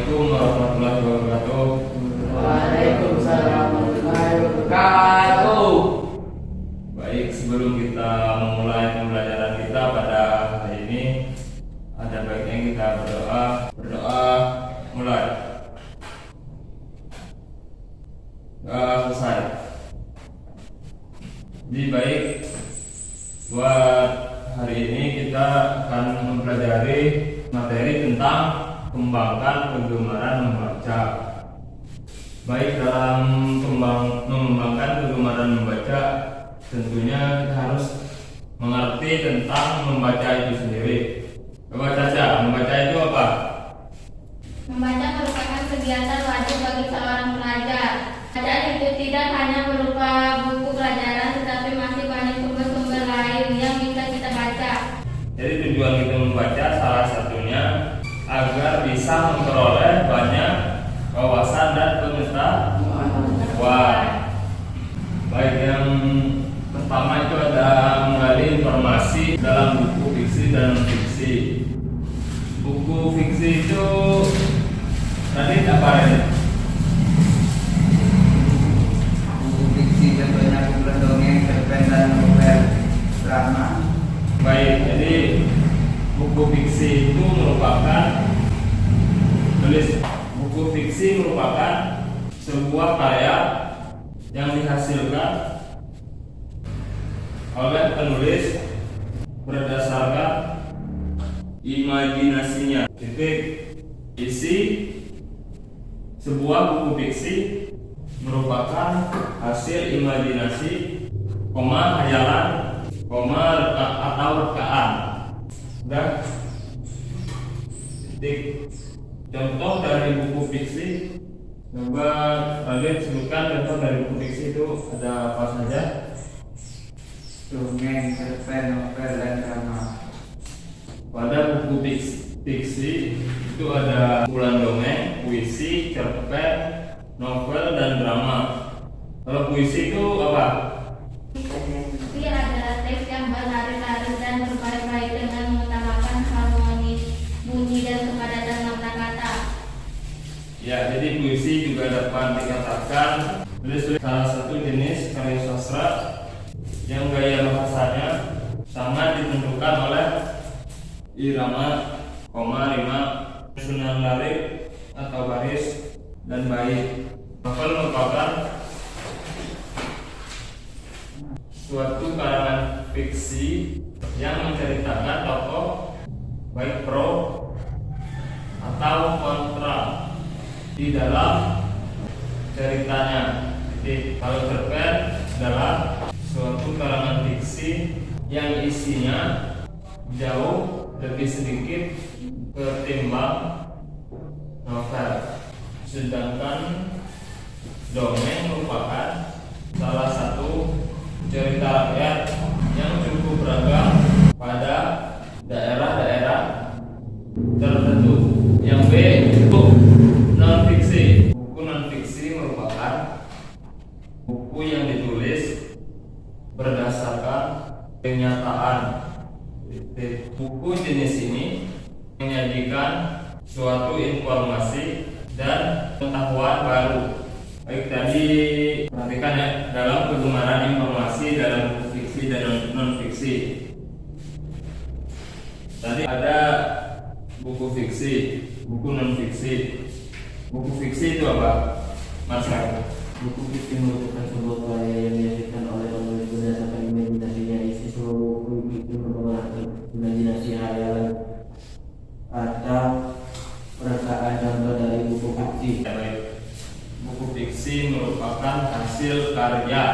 Assalamualaikum warahmatullahi wabarakatuh. Waalaikumsalam warahmatullahi wabarakatuh. Baik, sebelum kita memulai pembelajaran kita pada hari ini, ada baiknya kita berdoa. Mulai. Selesai. Jadi baik, buat hari ini kita akan mempelajari materi tentang kembangkan kegemaran membaca. Baik, dalam mengembangkan kegemaran membaca, tentunya kita harus mengerti tentang membaca itu sendiri. Coba Caca, membaca itu apa? Membaca merupakan kegiatan wajib bagi seorang pelajar. Bacaan itu tidak hanya berupa buku pelajaran, tetapi masih banyak sumber-sumber lain yang bisa kita baca. Jadi tujuan kita membaca salah satunya agar bisa memperoleh banyak wawasan dan pengetahuan. Baik, yang pertama itu ada menggali informasi dalam buku fiksi dan non-fiksi. Buku fiksi itu tadi apa ya? Buku fiksi contohnya buku dongeng, cerpen dan novel drama. Baik, jadi buku fiksi itu merupakan buku fiksi merupakan sebuah karya yang dihasilkan oleh penulis berdasarkan imajinasinya. Titik. Isi sebuah buku fiksi merupakan hasil imajinasi, hayalan, atau rekaan. Dan titik. Contoh dari buku fiksi, coba kalian sebutkan contoh dari buku fiksi itu ada apa saja? Dongeng, cerpen, novel dan drama. Pada buku fiksi itu ada kumpulan dongeng, puisi, cerpen, novel, dan drama. Kalau puisi itu apa? Puisi adalah teks yang berlari-lari dan berbaik-baik dengan mengutamakan harmoni bunyi dan kepadatan kata-kata. Ya, jadi puisi juga dapat dikatakan salah satu jenis karya sastra yang gaya bahasanya sangat ditentukan oleh irama, rima, susunan lirik atau baris dan bait. Novel merupakan suatu karangan fiksi yang menceritakan tokoh baik pro atau kontra di dalam ceritanya. Jadi kalau cerpen adalah suatu karangan fiksi yang isinya jauh lebih sedikit ketimbang novel. Sedangkan dongeng merupakan salah satu cerita rakyat yang cukup beragam pada daerah-daerah tertentu. Yang B itu non-fiksi. Buku non-fiksi merupakan buku yang ditulis berdasarkan kenyataan. Buku jenis ini menyajikan suatu informasi dan pengetahuan baru. Baik, tadi perhatikan ya, dalam kegemaran informasi dalam buku fiksi dan non-fiksi. Tadi ada buku fiksi, buku non-fiksi. Buku fiksi itu apa, Mas Kak? Buku fiksi merupakan sebuah karya yang dihasilkan oleh penulis berdasarkan imajinasinya. Isi sebuah buku fiksi merupakan imajinasi, hayalan, atau rekaan. Contoh dari buku fiksi. Baik. Buku fiksi merupakan hasil karya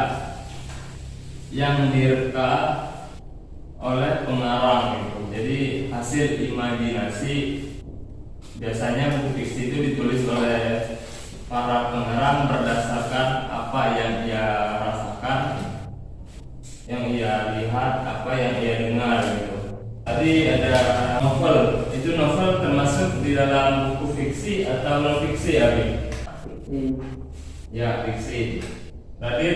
yang direka oleh pengarang gitu. Jadi hasil imajinasi. Biasanya buku fiksi itu ditulis oleh para pengarang berdasarkan apa yang ia rasakan, yang ia lihat, apa yang ia dengar gitu. Tadi ada novel. Itu novel termasuk di dalam buku fiksi atau non fiksi ya, Bi? Ya, fiksi. Berarti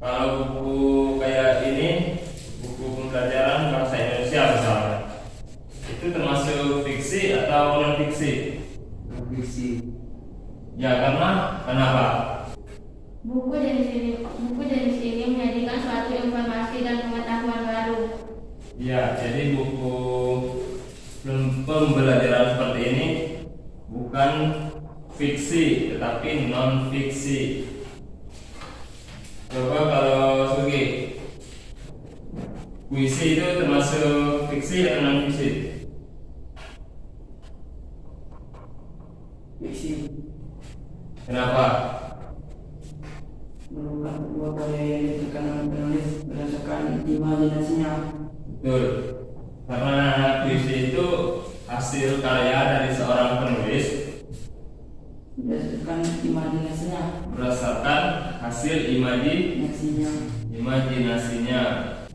kalau buku kayak ini, buku pembelajaran bahasa Indonesia misalnya, itu termasuk fiksi atau non fiksi? fiksi. Ya karena kenapa? Buku jenis ini menyajikan suatu informasi dan pengetahuan baru. Ya, jadi buku pembelajaran seperti ini bukan fiksi, tetapi non fiksi. Coba kalau Sugi, puisi itu termasuk fiksi atau non fiksi? Fiksi Kenapa? merupakan sebuah karya yang diciptakan oleh penulis berdasarkan imajinasinya. Betul. Karena puisi itu hasil karya dari seorang penulis Berdasarkan imajinasinya. berdasarkan hasil imajinasinya.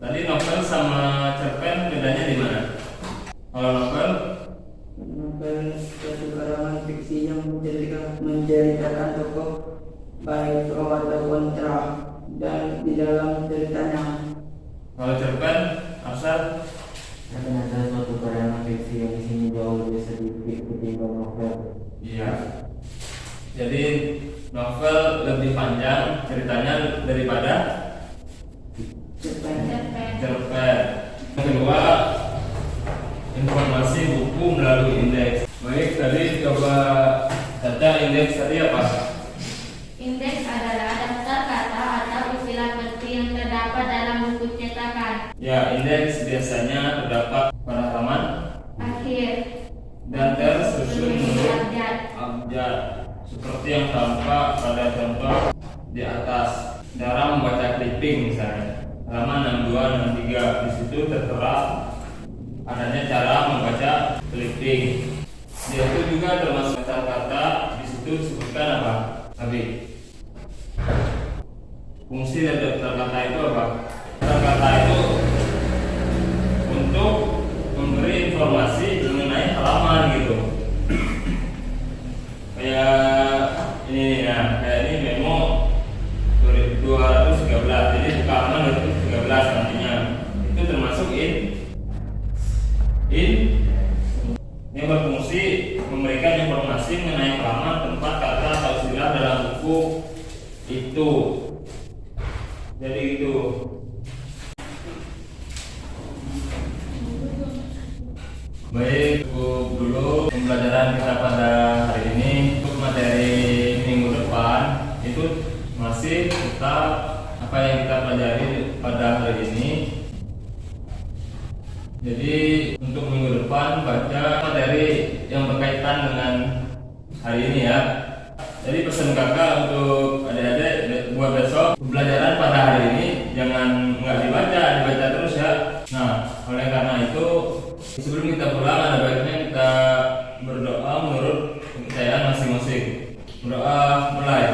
Tadi novel sama cerpen bedanya di mana? Kalau novel Suatu karangan fiksi yang menceritakan tokoh baik pro atau kontra dan di dalam ceritanya. Kalau cerpen, asal Ternyata suatu karangan fiksi yang isinya jauh lebih sedikit ketimbang novel. iya. Jadi novel lebih panjang ceritanya daripada Cerpen. cerpen. Yang kedua, informasi buku melalui indeks. Baik, tadi coba caca indeks tadi apa? Indeks adalah daftar kata atau istilah penting yang terdapat dalam buku cetakan. Ya, indeks biasanya terdapat pada halaman Akhir dan tersusun menurut abjad. abjad seperti yang tampak pada contoh di atas. Cara membaca clipping misalnya halaman 62 63 di situ tertera adanya cara membaca clipping. Dia itu juga termasuk kata-kata di situ disebutkan apa? Tadi fungsi dari daftar kata itu apa? Daftar kata itu untuk memberi informasi mengenai halaman gitu. Kayak ini ya, kayak ini memo 213. Jadi buka halaman 213 nantinya. Itu termasuk ini berfungsi memberikan informasi mengenai halaman, tempat, kata atau istilah dalam buku itu. Jadi itu. Baik, cukup dulu pembelajaran kita pada hari ini. Untuk materi minggu depan itu masih tetap apa yang kita pelajari pada hari ini. Jadi untuk minggu depan baca materi yang berkaitan dengan hari ini ya. Jadi pesan kakak untuk adik-adik buat besok pembelajaran pada hari ini jangan nggak dibaca terus ya. Nah, oleh karena itu sebelum kita pulang ada baiknya kita berdoa menurut kepercayaan masing-masing. Berdoa mulai.